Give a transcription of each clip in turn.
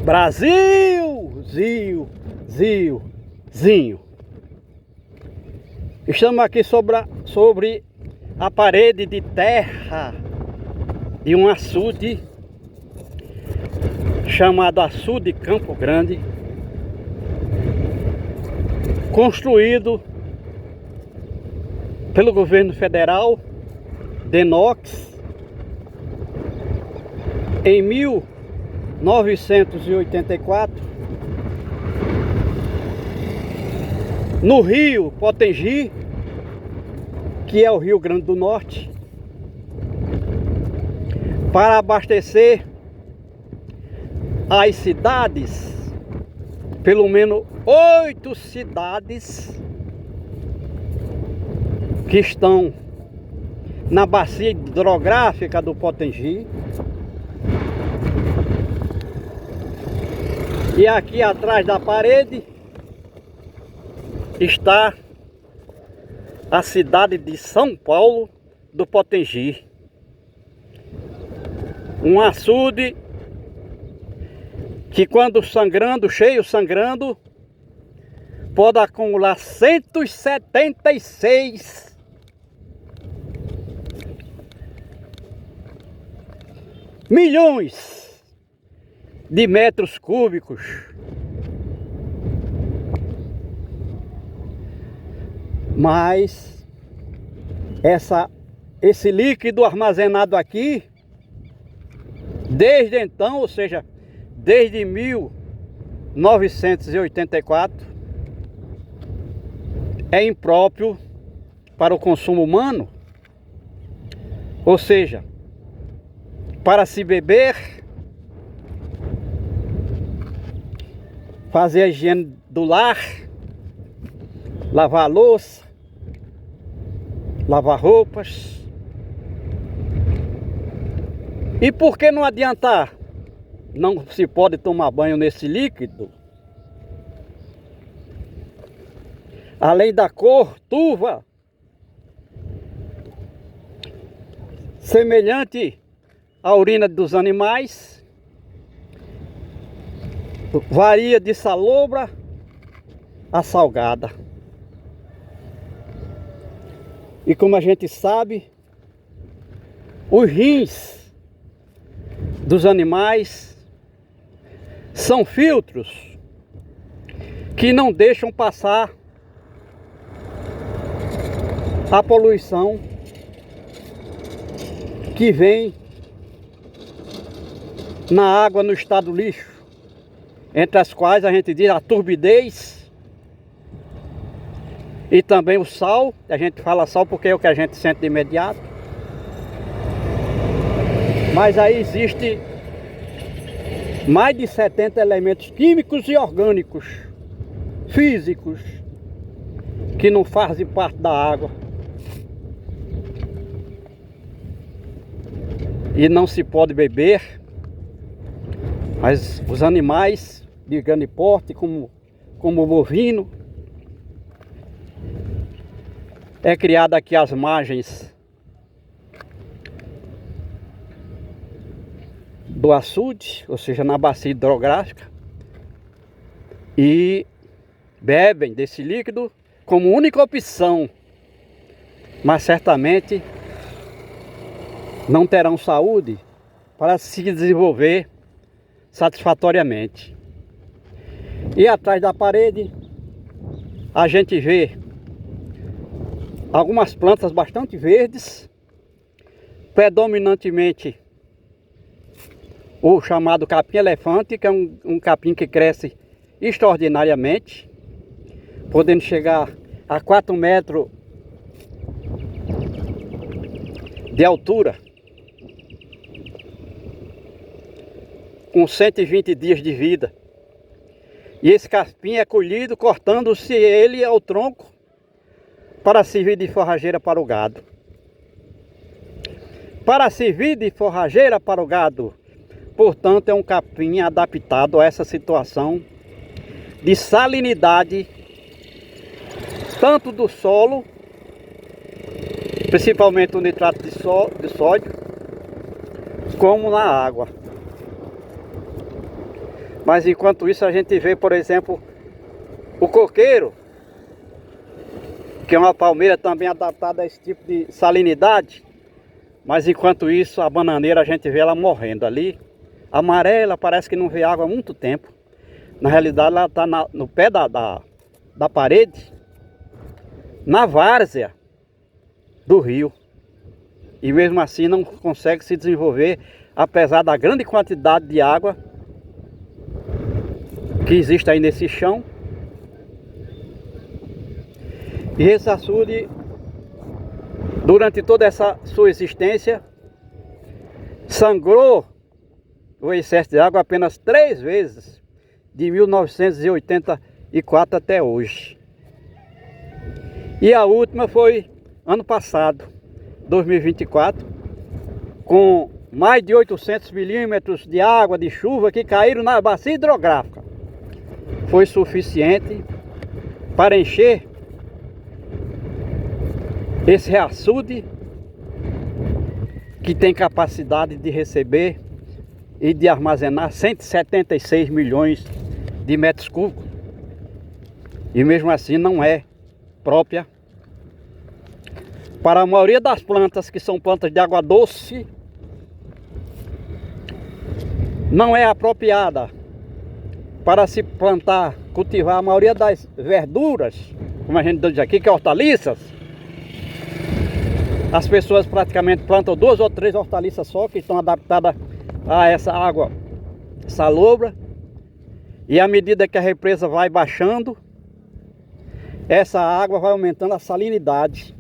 Brasil, Zinho. Estamos aqui sobre a parede de terra de um açude chamado Açude Campo Grande, construído pelo governo federal, DENOX, em 1984, no rio Potengi, que é o Rio Grande do Norte, para abastecer as cidades, pelo menos 8 cidades que estão na bacia hidrográfica do Potengi. E aqui atrás da parede está a cidade de São Paulo do Potengi. Um açude que, quando sangrando, cheio sangrando, pode acumular 176 milhões de metros cúbicos. Mas esse líquido armazenado aqui, desde então, ou seja, desde 1984, é impróprio para o consumo humano, ou seja, para se beber, fazer a higiene do lar, lavar a louça, lavar roupas. E por que não adiantar? Não se pode tomar banho nesse líquido. Além da cor turva, semelhante à urina dos animais, varia de salobra a salgada. E como a gente sabe, os rins dos animais são filtros que não deixam passar a poluição que vem na água no estado lixo, entre as quais a gente diz a turbidez e também o sal. A gente fala sal porque é o que a gente sente de imediato. Mas aí existe mais de 70 elementos químicos e orgânicos, físicos, que não fazem parte da água. E não se pode beber. Mas os animais de grande porte, como o bovino, é criado aqui às margens do açude, ou seja, na bacia hidrográfica, e bebem desse líquido como única opção, mas certamente não terão saúde para se desenvolver satisfatoriamente. E atrás da parede a gente vê algumas plantas bastante verdes, predominantemente o chamado capim-elefante, que é um capim que cresce extraordinariamente, podendo chegar a 4 metros de altura, com 120 dias de vida. E esse capim é colhido cortando-se ele ao tronco para servir de forrageira para o gado. Para servir de forrageira para o gado, portanto, é um capim adaptado a essa situação de salinidade, tanto do solo, principalmente o nitrato de sódio, como na água. Mas enquanto isso a gente vê, por exemplo, o coqueiro, que é uma palmeira também adaptada a esse tipo de salinidade. Mas enquanto isso, a bananeira a gente vê ela morrendo ali. Amarela, parece que não vê água há muito tempo. Na realidade ela está no pé da parede, na várzea do rio. E mesmo assim não consegue se desenvolver, apesar da grande quantidade de água que existe aí nesse chão. E esse açude, durante toda essa sua existência, sangrou o excesso de água apenas 3 vezes, de 1984 até hoje. E a última foi ano passado, 2024, com mais de 800 milímetros de água de chuva que caíram na bacia hidrográfica. Foi suficiente para encher esse açude, que tem capacidade de receber e de armazenar 176 milhões de metros cúbicos. E mesmo assim não é própria para a maioria das plantas, que são plantas de água doce. Não é apropriada para se plantar, cultivar a maioria das verduras, como a gente diz aqui, que é hortaliças. As pessoas praticamente plantam 2 ou 3 hortaliças só, que estão adaptadas a essa água salobra. E à medida que a represa vai baixando, essa água vai aumentando a salinidade.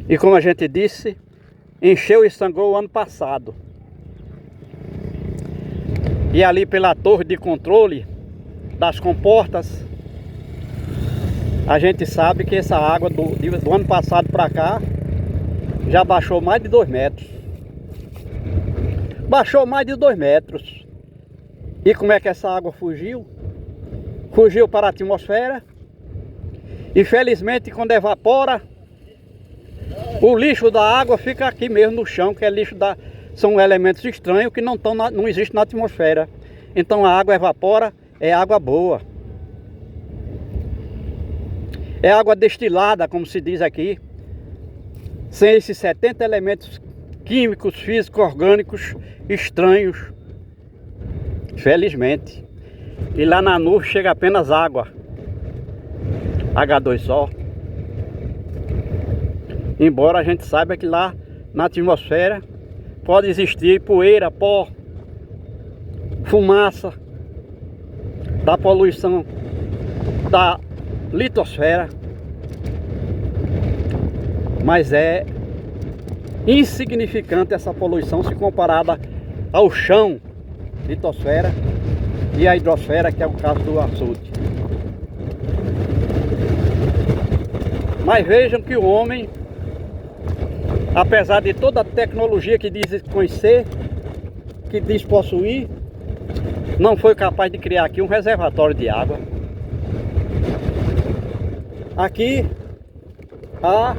E como a gente disse, encheu e sangrou o ano passado. E ali pela torre de controle das comportas, a gente sabe que essa água do ano passado para cá já baixou mais de 2 metros. Baixou mais de 2 metros. E como é que essa água fugiu? Fugiu para a atmosfera. E felizmente quando evapora, o lixo da água fica aqui mesmo no chão, que é lixo são elementos estranhos que não existem na atmosfera. Então a água evapora, é água boa. É água destilada, como se diz aqui, sem esses 70 elementos químicos, físicos, orgânicos estranhos. Felizmente. E lá na nuvem chega apenas água, H2O. Embora a gente saiba que lá na atmosfera pode existir poeira, pó, fumaça da poluição da litosfera, mas é insignificante essa poluição se comparada ao chão, litosfera, e a hidrosfera, que é o caso do açude. Mas vejam que o homem, apesar de toda a tecnologia que diz conhecer, que diz possuir, não foi capaz de criar aqui um reservatório de água. Aqui há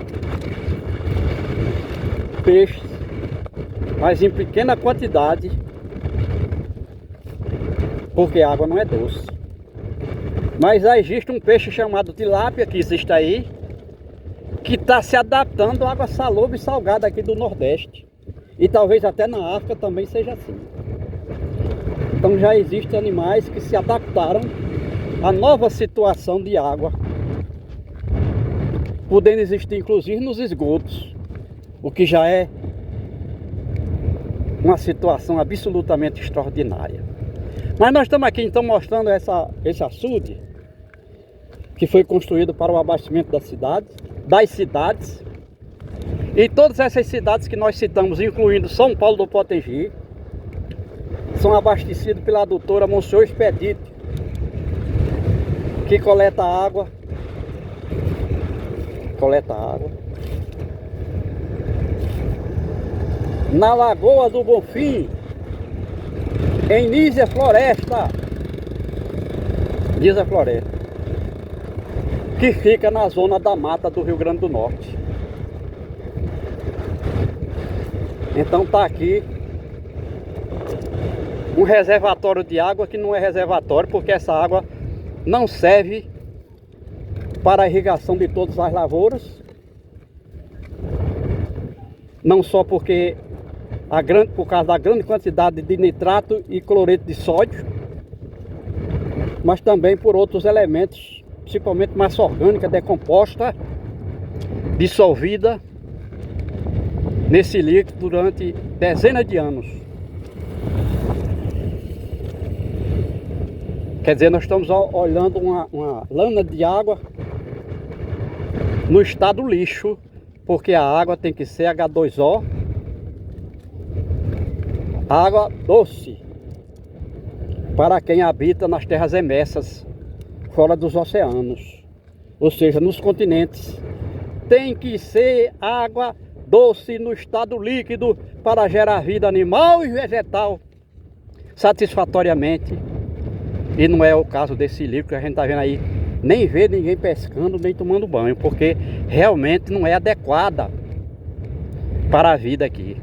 peixes, mas em pequena quantidade, porque a água não é doce. Mas já existe um peixe chamado tilápia, que existe aí, que está se adaptando à água salobra e salgada aqui do Nordeste. E talvez até na África também seja assim. Então já existem animais que se adaptaram à nova situação de água, podendo existir inclusive nos esgotos, o que já é uma situação absolutamente extraordinária. Mas nós estamos aqui então mostrando esse açude que foi construído para o abastecimento das cidades, e todas essas cidades que nós citamos, incluindo São Paulo do Potengi, são abastecidas pela adutora Monsenhor Expedito, que coleta água na Lagoa do Bonfim, em Nízia Floresta, que fica na zona da mata do Rio Grande do Norte. Então tá aqui um reservatório de água que não é reservatório, porque essa água não serve para a irrigação de todas as lavouras. Não só porque por causa da grande quantidade de nitrato e cloreto de sódio, mas também por outros elementos, principalmente massa orgânica decomposta, dissolvida nesse líquido durante dezenas de anos. Quer dizer, nós estamos olhando uma lâmina de água no estado lixo, porque a água tem que ser H2O, água doce, para quem habita nas terras emersas, fora dos oceanos, ou seja, nos continentes. Tem que ser água doce no estado líquido para gerar vida animal e vegetal satisfatoriamente. E não é o caso desse líquido que a gente está vendo aí. Nem vê ninguém pescando, nem tomando banho, porque realmente não é adequada para a vida aqui.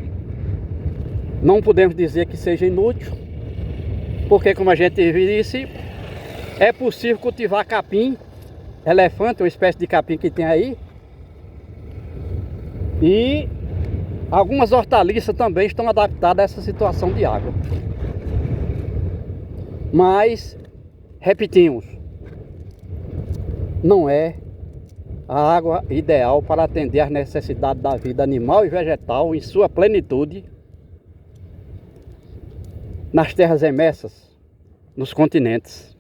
Não podemos dizer que seja inútil, porque, como a gente disse, é possível cultivar capim, elefante, uma espécie de capim que tem aí, e algumas hortaliças também estão adaptadas a essa situação de água. Mas, repetimos, não é a água ideal para atender às necessidades da vida animal e vegetal em sua plenitude nas terras emersas, nos continentes.